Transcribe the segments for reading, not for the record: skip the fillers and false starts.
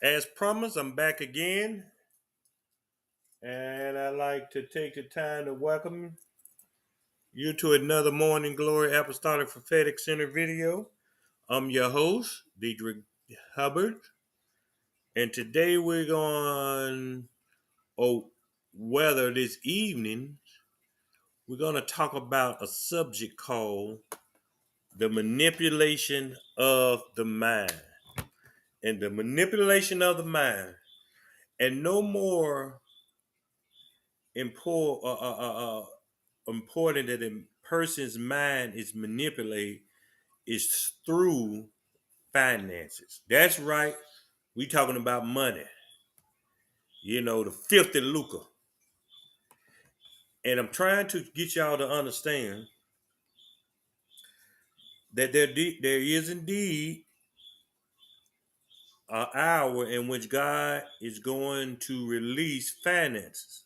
As promised, I'm back again, and I'd like to take the time to welcome you to another Morning Glory Apostolic Prophetic Center video. I'm your host, Diedrich Hubbard, and today we're going, whether this evening, we're going to talk about a subject called the manipulation of the mind. And the manipulation of the mind, and no more important important that a person's mind is manipulated is through finances. That's right. We talking about money. The filthy lucre. And I'm trying to get y'all to understand that there is indeed an hour in which God is going to release finances.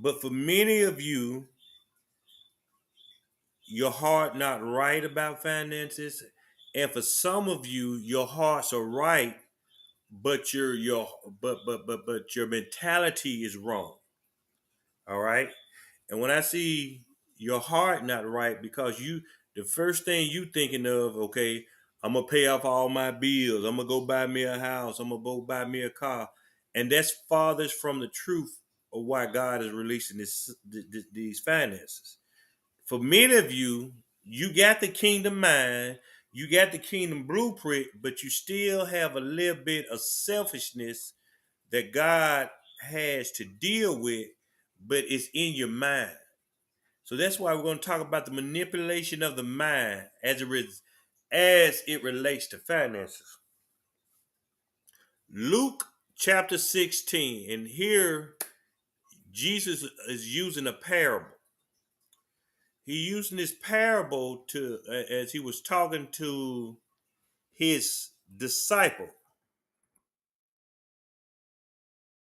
But for many of you, your heart not right about finances, and for some of you, your hearts are right, but your mentality is wrong. All right. And when I see your heart not right, because the first thing you thinking of, okay, I'm gonna pay off all my bills, I'm gonna go buy me a house, I'm gonna go buy me a car, and that's farthest from the truth of why God is releasing these finances. For many of you, you got the kingdom mind, you got the kingdom blueprint, but you still have a little bit of selfishness that God has to deal with, but it's in your mind. So that's why we're going to talk about the manipulation of the mind as it relates to finances. Luke chapter 16, and here Jesus is using a parable. He using this parable as he was talking to his disciple,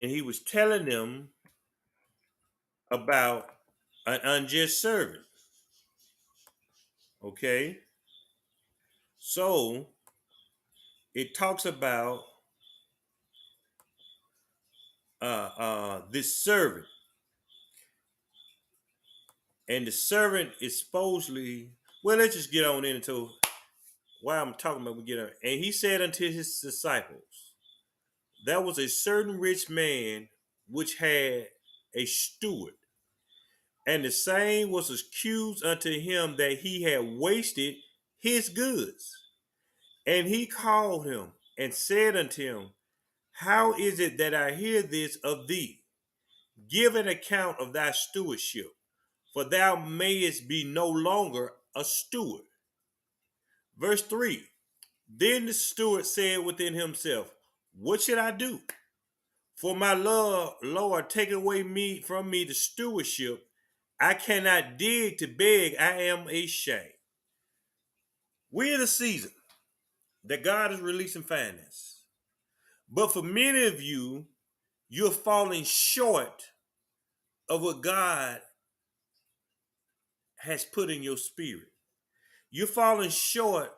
and he was telling them about an unjust servant. Okay, so it talks about this servant, and the servant is supposedly, well, let's just get on into why I'm talking about. We get on, and he said unto his disciples, there was a certain rich man which had a steward, and the same was accused unto him that he had wasted his goods. And he called him and said unto him, how is it that I hear this of thee? Give an account of thy stewardship, for thou mayest be no longer a steward. Verse 3. Then the steward said within himself, what should I do? For my Lord take away from me the stewardship. I cannot dig to beg, I am ashamed. We're in a season that God is releasing finance. But for many of you, you're falling short of what God has put in your spirit. You're falling short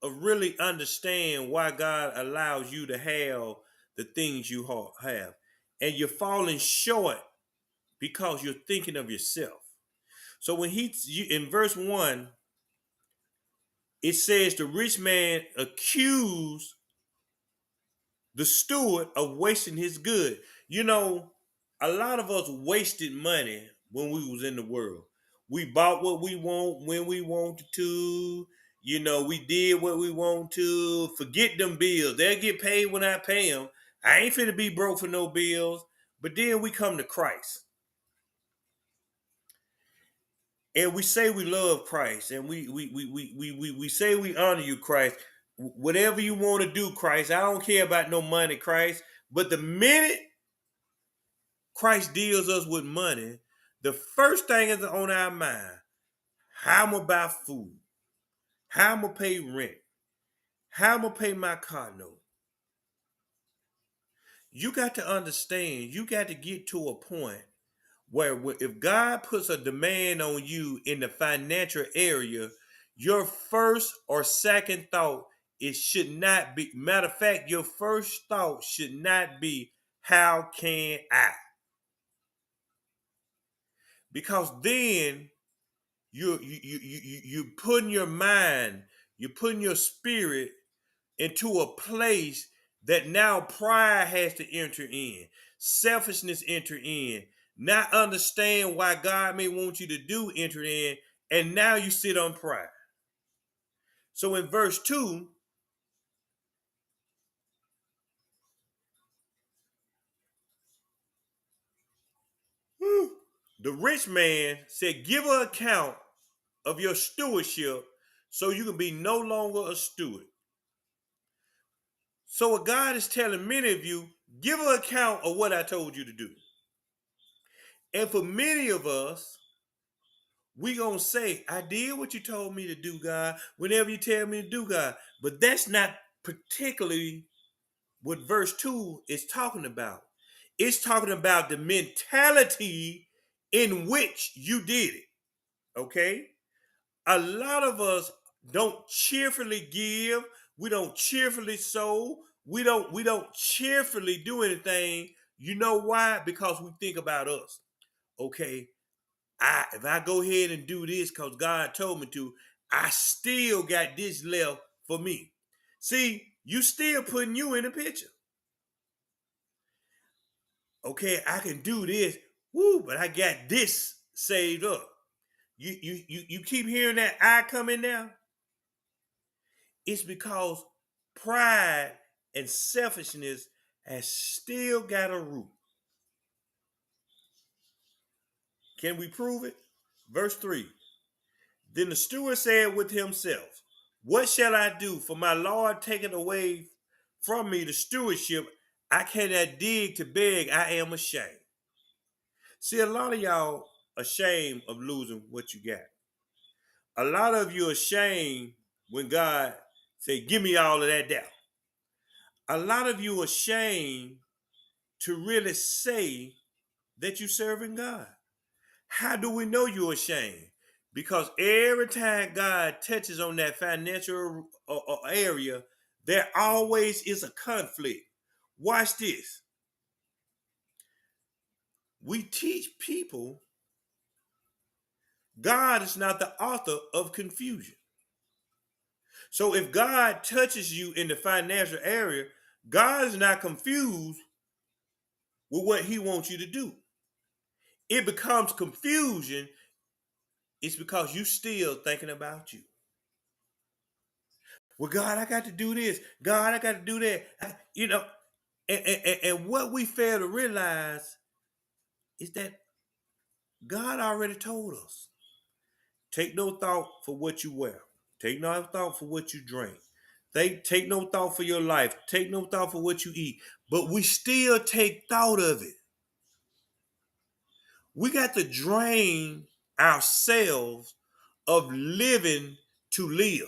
of really understand why God allows you to have the things you have. And you're falling short because you're thinking of yourself. So when in verse 1, it says the rich man accused the steward of wasting his good. A lot of us wasted money when we was in the world. We bought what we want when we wanted to. We did what we want to. Forget them bills. They'll get paid when I pay them. I ain't finna be broke for no bills. But then we come to Christ. And we say we love Christ, and we say we honor you, Christ. Whatever you want to do, Christ. I don't care about no money, Christ. But the minute Christ deals us with money, the first thing is on our mind: how I'm gonna buy food, how I'm gonna pay rent, how I'm gonna pay my car note. You got to understand. You got to get to a point where if God puts a demand on you in the financial area, your first or second thought it should not be. Matter of fact, your first thought should not be, how can I? Because then you putting your mind, you're putting your spirit into a place that now pride has to enter in, selfishness enter in, not understand why God may want you to do enter in, and now you sit on pride. So in verse 2, the rich man said, give an account of your stewardship so you can be no longer a steward. So what God is telling many of you, give an account of what I told you to do. And for many of us, we gonna say, I did what you told me to do, God, whenever you tell me to do, God. But that's not particularly what verse 2 is talking about. It's talking about the mentality in which you did it. Okay? A lot of us don't cheerfully give, we don't cheerfully sow, we don't cheerfully do anything. You know why? Because we think about us. Okay, if I go ahead and do this because God told me to, I still got this left for me. See, you still putting you in the picture. Okay, I can do this, woo, but I got this saved up. You keep hearing that I coming now. It's because pride and selfishness has still got a root. Can we prove it? Verse 3. Then the steward said with himself, what shall I do? For my Lord taken away from me the stewardship. I cannot dig to beg. I am ashamed. See, a lot of y'all ashamed of losing what you got. A lot of you ashamed when God say, give me all of that down. A lot of you ashamed to really say that you serving God. How do we know you're ashamed? Because every time God touches on that financial area, there always is a conflict. Watch this. We teach people God is not the author of confusion. So if God touches you in the financial area, God is not confused with what he wants you to do. It becomes confusion. It's because you still thinking about you. Well, God, I got to do this. God, I got to do that. And what we fail to realize is that God already told us. Take no thought for what you wear. Take no thought for what you drink. Take no thought for your life. Take no thought for what you eat. But we still take thought of it. We got to drain ourselves of living to live.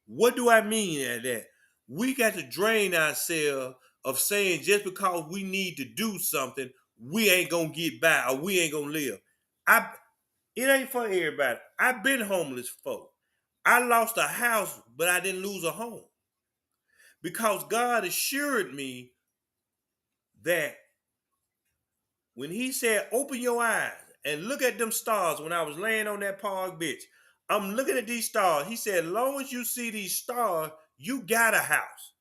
What do I mean at that? We got to drain ourselves of saying just because we need to do something, we ain't gonna get by or we ain't gonna live. It ain't for everybody. I've been homeless before. I lost a house, but I didn't lose a home. Because God assured me that when he said, open your eyes and look at them stars when I was laying on that park bench, I'm looking at these stars. He said, as long as you see these stars, you got a house.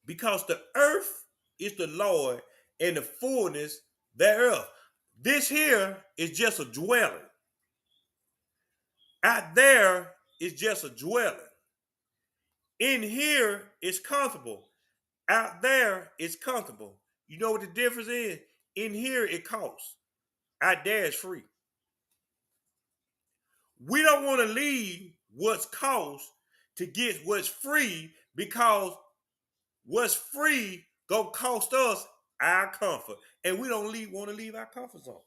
Because the earth is the Lord and the fullness thereof. This here is just a dwelling. Out there is just a dwelling. In here is comfortable. Out there is comfortable. You know what the difference is? In here it costs. Out there is free. We don't want to leave what's cost to get what's free because what's free gonna cost us our comfort, and we don't want to leave our comfort zone.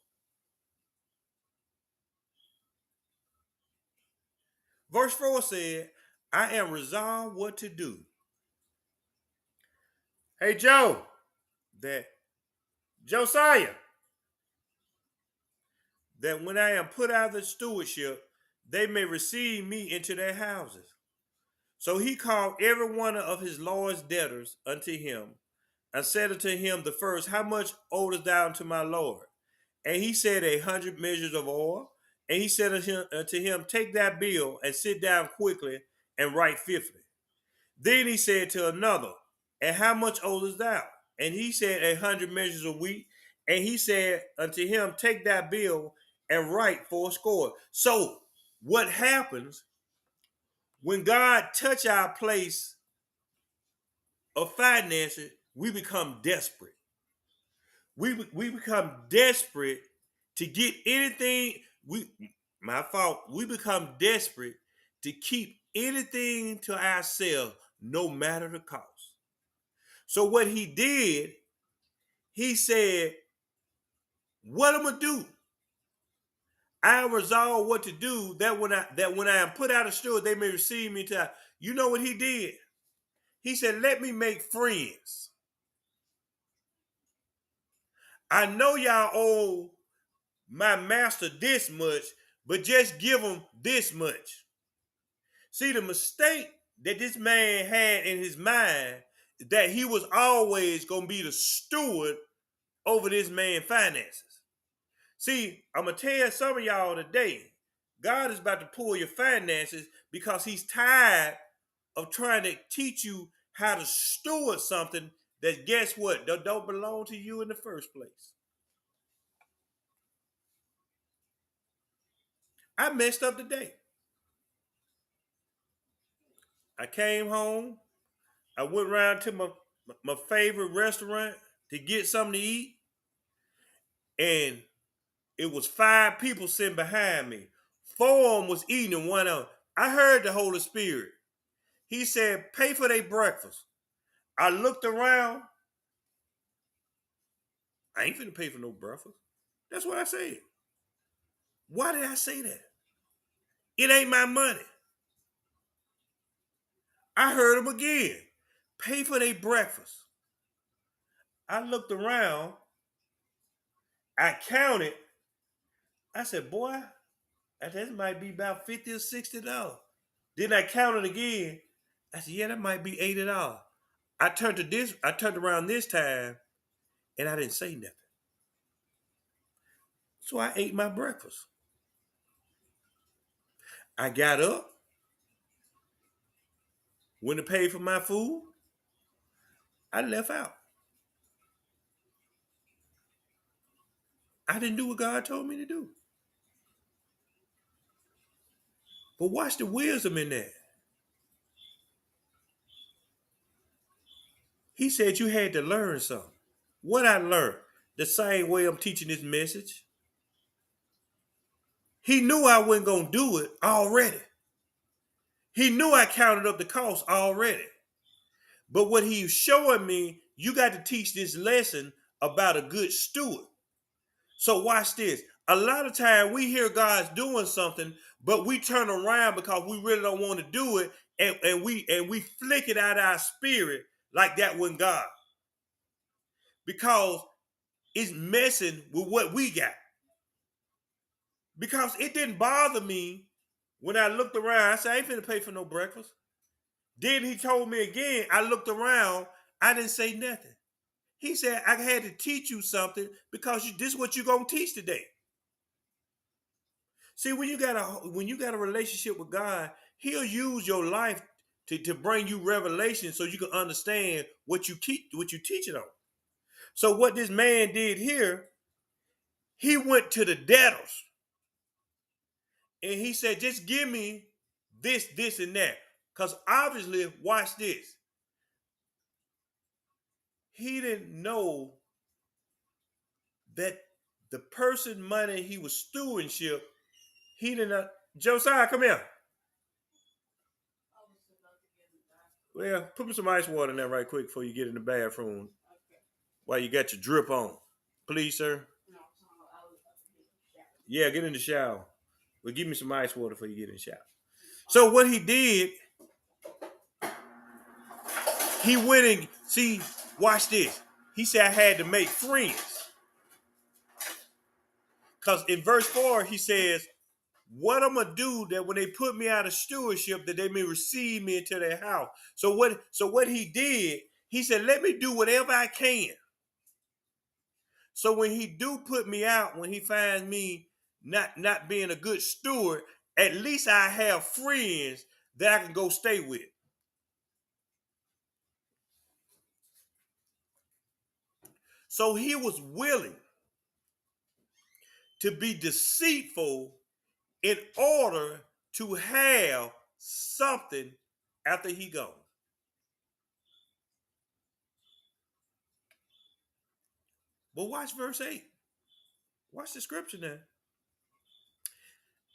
Verse 4 said, I am resolved what to do. Hey Joe, that Josiah, that when I am put out of the stewardship, they may receive me into their houses. So he called every one of his Lord's debtors unto him, and said unto him the first, How much owest thou unto my Lord? And he said, 100 measures of oil. And he said unto him, Take that bill and sit down quickly and write 50. Then he said to another, And how much owest thou? And he said, 100 measures of wheat. And he said unto him, Take that bill and write 80. So what happens when God touch our place of finances? We become desperate. We become desperate to get anything. My fault. We become desperate to keep anything to ourselves, no matter the cost. So what he did, he said, "What I'm gonna do? I resolve what to do. That when I am put out of steward, they may receive me to." You know what he did? He said, "Let me make friends. I know y'all owe my master this much, but just give him this much." See, the mistake that this man had in his mind is that he was always going to be the steward over this man's finances. See, I'm going to tell some of y'all today, God is about to pull your finances because he's tired of trying to teach you how to steward something that, guess what, that don't belong to you in the first place. I messed up today. I came home. I went around to my favorite restaurant to get something to eat. And it was 5 people sitting behind me. 4 of them was eating and 1 of them. I heard the Holy Spirit. He said, pay for their breakfast. I looked around. I ain't finna pay for no breakfast. That's what I said. Why did I say that? It ain't my money. I heard him again. Pay for their breakfast. I looked around. I counted. I said, boy, that might be about $50 or $60. Then I counted again. I said, yeah, that might be $80. I turned around this time and I didn't say nothing. So I ate my breakfast. I got up, went to pay for my food. I left out. I didn't do what God told me to do. But watch the wisdom in that. He said you had to learn something. What I learned, the same way I'm teaching this message. He knew I wasn't going to do it already. He knew I counted up the cost already. But what he's showing me, you got to teach this lesson about a good steward. So watch this. A lot of time we hear God's doing something, but we turn around because we really don't want to do it, and we flick it out of our spirit like that wasn't God. Because it's messing with what we got. Because it didn't bother me when I looked around. I said, I ain't finna pay for no breakfast. Then he told me again, I looked around, I didn't say nothing. He said, I had to teach you something because this is what you're going to teach today. See, when you got a relationship with God, he'll use your life to bring you revelation so you can understand what you teach it on. So what this man did here, he went to the debtors and he said, just give me this, this, and that. Because obviously, watch this. He didn't know that the person money he was stewardship, he didn't. Josiah, come here. Well, put me some ice water in there right quick before you get in the bathroom. While you got your drip on. Please, sir. Yeah, get in the shower. Well, give me some ice water before you get in the shower. So what he did, he went and, see, watch this. He said I had to make friends. Because in verse 4, he says, what I'm gonna do that when they put me out of stewardship, that they may receive me into their house. So what he did, he said, let me do whatever I can. So when he do put me out, when he finds me not being a good steward, at least I have friends that I can go stay with. So he was willing to be deceitful in order to have something after he gone. But watch verse 8. Watch the scripture now.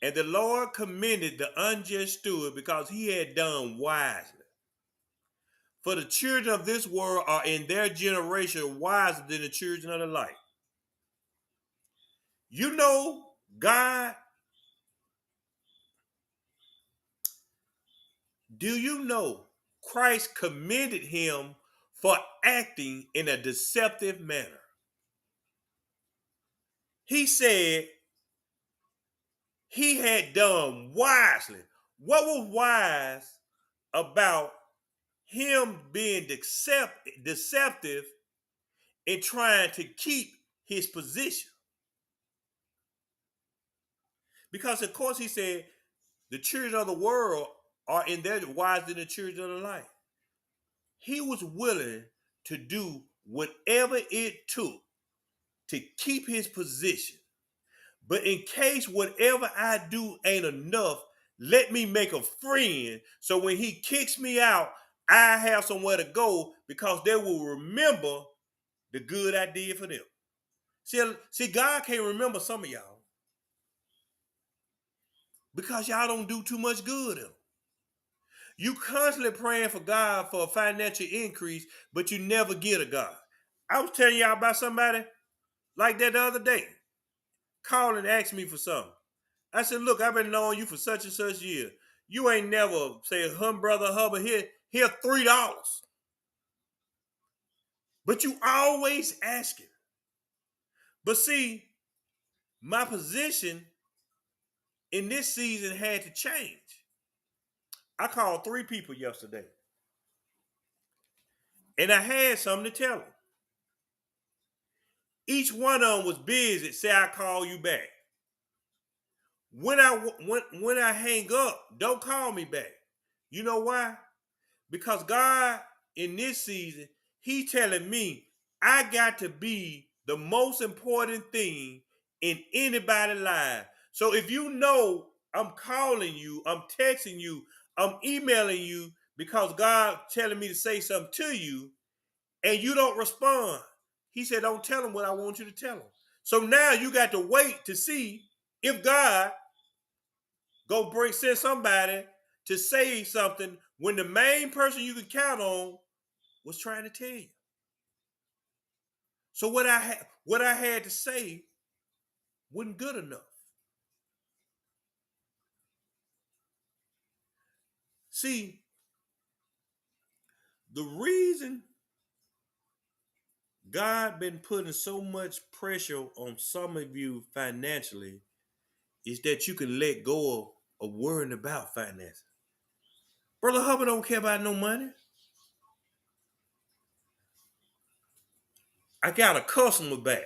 And the Lord commended the unjust steward because he had done wisely. For the children of this world are in their generation wiser than the children of the light. You know, God, do you know Christ commended him for acting in a deceptive manner? He said he had done wisely. What was wise about him being deceptive and trying to keep his position? Because of course he said the children of the world are in their wiser than the children of the light. He was willing to do whatever it took to keep his position. But in case whatever I do ain't enough, let me make a friend so when he kicks me out, I have somewhere to go because they will remember the good I did for them. See, God can't remember some of y'all because y'all don't do too much good. You constantly praying for God for a financial increase, but you never get a God. I was telling y'all about somebody like that the other day. Called and asked me for something. I said, look, I've been knowing you for such and such year. You ain't never say, brother Hubbard, here $3. But you always asking. But see, my position in this season had to change. I called 3 people yesterday. And I had something to tell them. Each one of them was busy. Say, I'll call you back. When I hang up, don't call me back. You know why? Because God in this season, he telling me I got to be the most important thing in anybody's life. So if you know I'm calling you, I'm texting you, I'm emailing you because God telling me to say something to you and you don't respond, he said, don't tell him what I want you to tell him. So now you got to wait to see if God send somebody to say something when the main person you could count on was trying to tell you. So what I had to say wasn't good enough. See, the reason God been putting so much pressure on some of you financially is that you can let go of worrying about finances. Brother Hubbard don't care about no money. I got a customer back.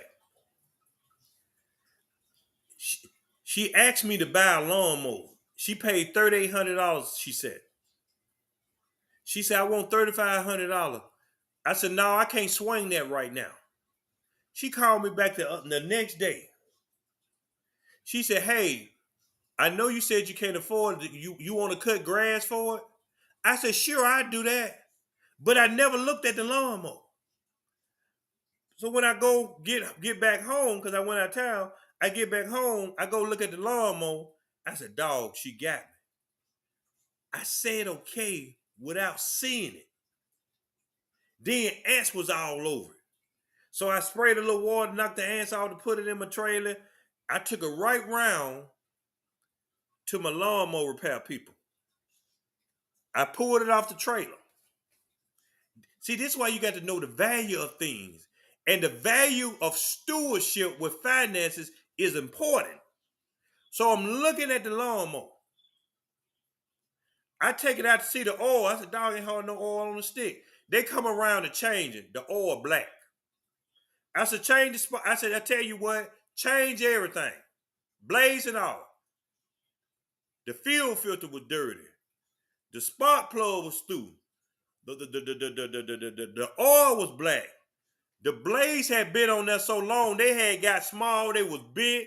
She asked me to buy a lawnmower. She paid $3,800, she said. She said, I want $3,500. I said, no, I can't swing that right now. She called me back the next day. She said, hey, I know you said you can't afford it. You want to cut grass for it? I said, sure, I'd do that. But I never looked at the lawnmower. So when I go get back home, because I went out of town, I get back home, I go look at the lawnmower. I said, dog, she got me. I said okay without seeing it. Then ants was all over it. So I sprayed a little water, knocked the ants off to put it in my trailer. I took it right round to my lawnmower repair people. I pulled it off the trailer. See, this is why you got to know the value of things. And the value of stewardship with finances is important. So I'm looking at the lawnmower. I take it out to see the oil. I said, dog, ain't hardly no oil on the stick. They come around to change it. The oil black. I said, change the spot. I said, I tell you what, change everything. Blaze and all. The fuel filter was dirty. The spark plug was through. The oil was black. The blades had been on there so long, they had got small, they was big,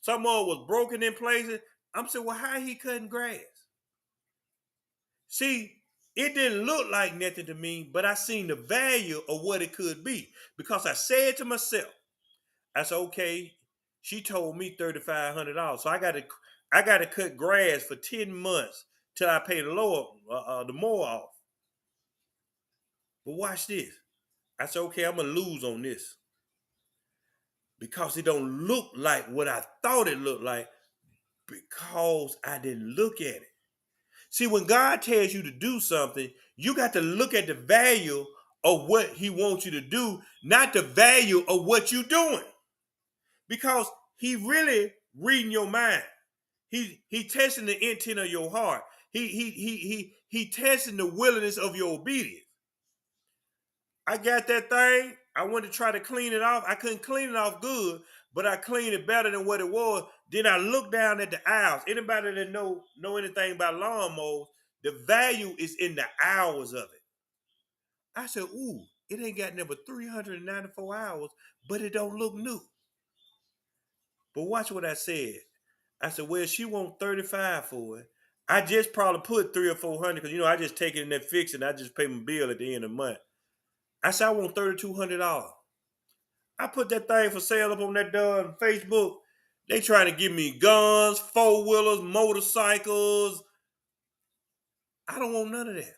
some of it was broken in places. I'm saying, well, how he cutting grass? See, it didn't look like nothing to me, but I seen the value of what it could be. Because I said to myself, I said, okay, she told me $3,500. So I gotta cut grass for 10 months till I pay the more off. But watch this. I said, okay, I'm gonna lose on this. Because it don't look like what I thought it looked like because I didn't look at it. See, when God tells you to do something, you got to look at the value of what he wants you to do, not the value of what you're doing. Because he really reading your mind. He testing the intent of your heart. He testing the willingness of your obedience. I got that thing. I went to try to clean it off. I couldn't clean it off good, but I cleaned it better than what it was. Then I looked down at the hours. Anybody that know anything about lawnmowers, the value is in the hours of it. I said, ooh, it ain't got number 394 hours, but it don't look new. But watch what I said. I said, well, she want 35 for it. I just probably put 300 or 400 because I just take it and then fix it and I just pay my bill at the end of the month. I said, I want $3,200. I put that thing for sale up on that Facebook. They trying to give me guns, four-wheelers, motorcycles. I don't want none of that.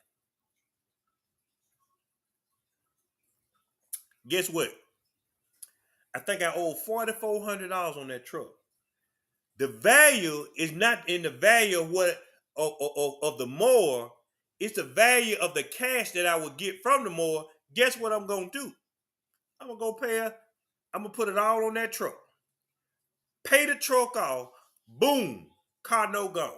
Guess what? I think I owe $4,400 on that truck. The value is not in the value of what of the mower. It's the value of the cash that I would get from the mower. Guess what I'm gonna do? I'm gonna go pay her. I'm gonna put it all on that truck. Pay the truck off. Boom. Car no gone.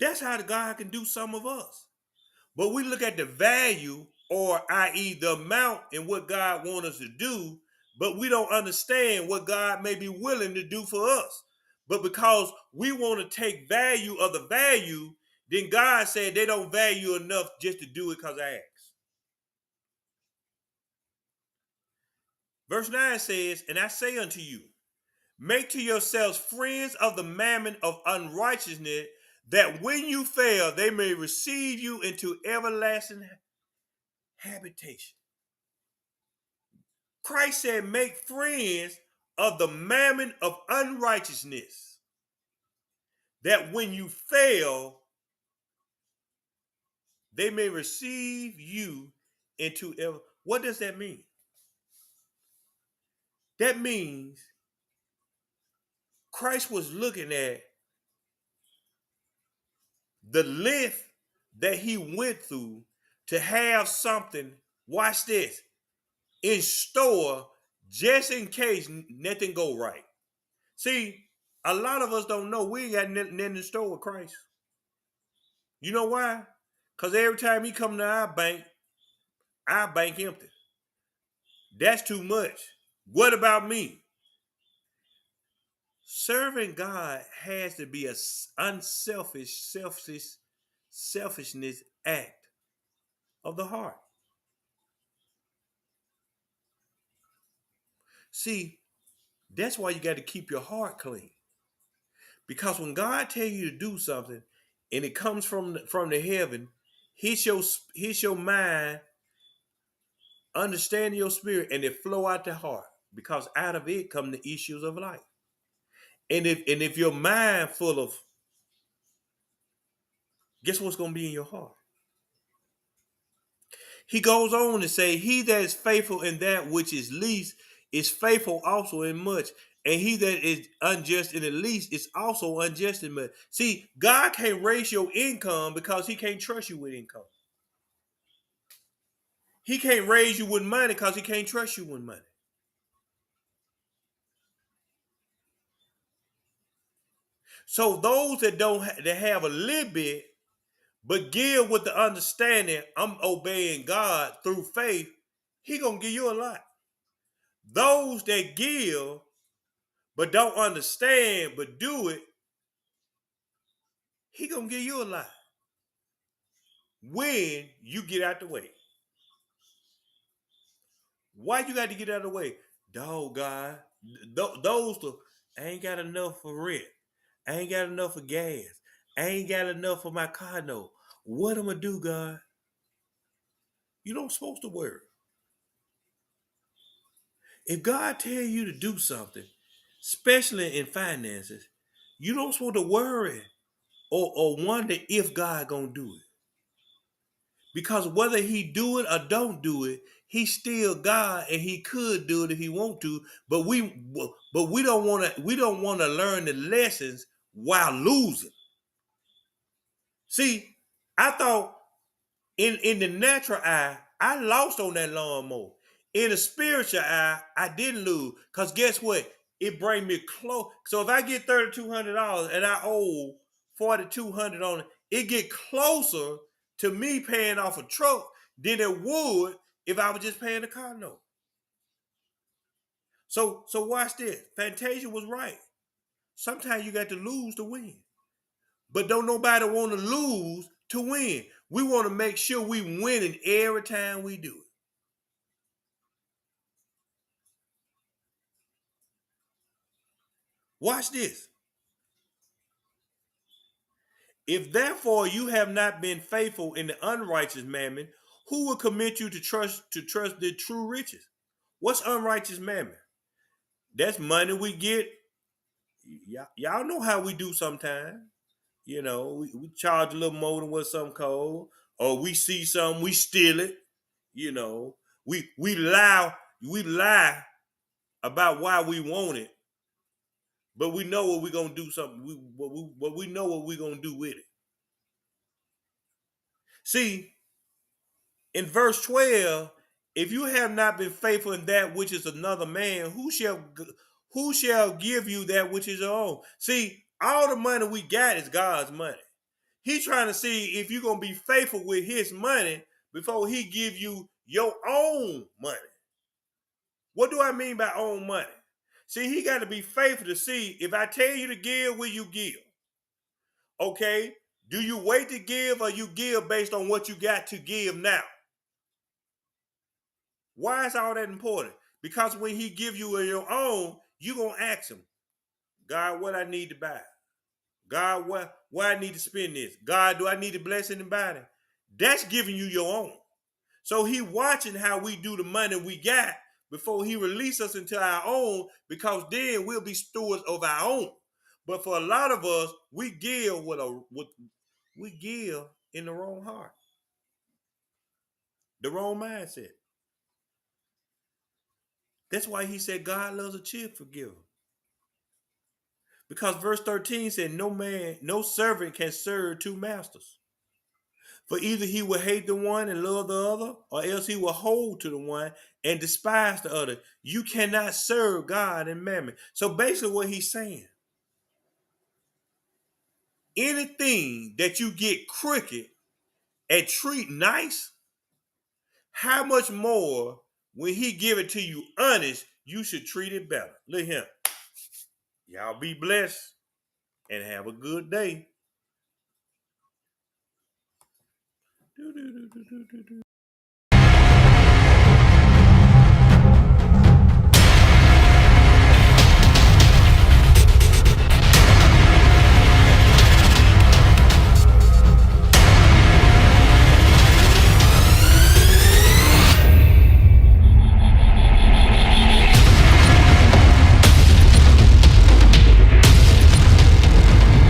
That's how the God can do some of us. But we look at the value, or i.e. the amount in what God wants us to do, but we don't understand what God may be willing to do for us. But because we want to take value of the value, then God said they don't value enough just to do it because I asked. Verse 9 says, and I say unto you, make to yourselves friends of the mammon of unrighteousness, that when you fail, they may receive you into everlasting habitation. Christ said, make friends of the mammon of unrighteousness, that when you fail, they may receive you into ever. What does that mean? That means Christ was looking at the length that he went through to have something, watch this, in store just in case nothing go right. See, a lot of us don't know we ain't got nothing in store with Christ. You know why? Because every time he come to our bank empty. That's too much. What about me? Serving God has to be a selfishness act of the heart. See, that's why you got to keep your heart clean. Because when God tell you to do something and it comes from the heaven, hits your mind, understanding your spirit, and it flow out the heart. Because out of it come the issues of life. And if your mind full of, guess what's going to be in your heart? He goes on to say, he that is faithful in that which is least is faithful also in much. And he that is unjust in the least is also unjust in much. See, God can't raise your income because he can't trust you with income. He can't raise you with money because he can't trust you with money. So those that that have a little bit, but give with the understanding, I'm obeying God through faith, he gonna give you a lot. Those that give but don't understand but do it, he gonna give you a lot when you get out the way. Why you got to get out of the way? Dog, God, I ain't got enough for rent. I ain't got enough for gas. I ain't got enough for my car note. What am I do, God? You don't supposed to worry. If God tell you to do something, especially in finances, you don't supposed to worry or wonder if God gonna do it. Because whether he do it or don't do it, he's still God and he could do it if he want to. But we don't want to learn the lessons while losing. See, I thought in the natural eye, I lost on that lawnmower. In the spiritual eye, I didn't lose. Because guess what? It bring me close. So if I get $3,200 and I owe $4,200 on it, it get closer to me paying off a truck than it would if I was just paying the car note. So watch this. Fantasia was right. Sometimes you got to lose to win. But don't nobody want to lose to win. We want to make sure we winning every time we do it. Watch this. If therefore you have not been faithful in the unrighteous mammon, who will commit you to trust the true riches? What's unrighteous mammon? That's money we get. Y'all know how we do sometimes. We charge a little more than what some call, or we see something, we steal it. You know, we lie about why we want it, but we know what we're gonna do something. We know what we're gonna do with it. See, in verse 12, if you have not been faithful in that which is another man, who shall give you that which is your own? See, all the money we got is God's money. He's trying to see if you're gonna be faithful with his money before he give you your own money. What do I mean by own money? See, he got to be faithful to see if I tell you to give, will you give? Okay, do you wait to give or you give based on what you got to give now? Why is all that important? Because when he give you your own, you going to ask him, God, what I need to buy? God, why I need to spend this? God, do I need to bless anybody? That's giving you your own. So he watching how we do the money we got before he release us into our own, because then we'll be stewards of our own. But for a lot of us, we give we give in the wrong heart, the wrong mindset. That's why he said God loves a cheerful giver. Because verse 13 said, no servant can serve two masters. For either he will hate the one and love the other, or else he will hold to the one and despise the other. You cannot serve God and mammon. So basically what he's saying, anything that you get crooked and treat nice, how much more when he give it to you honest, you should treat it better. Look here. Y'all be blessed and have a good day.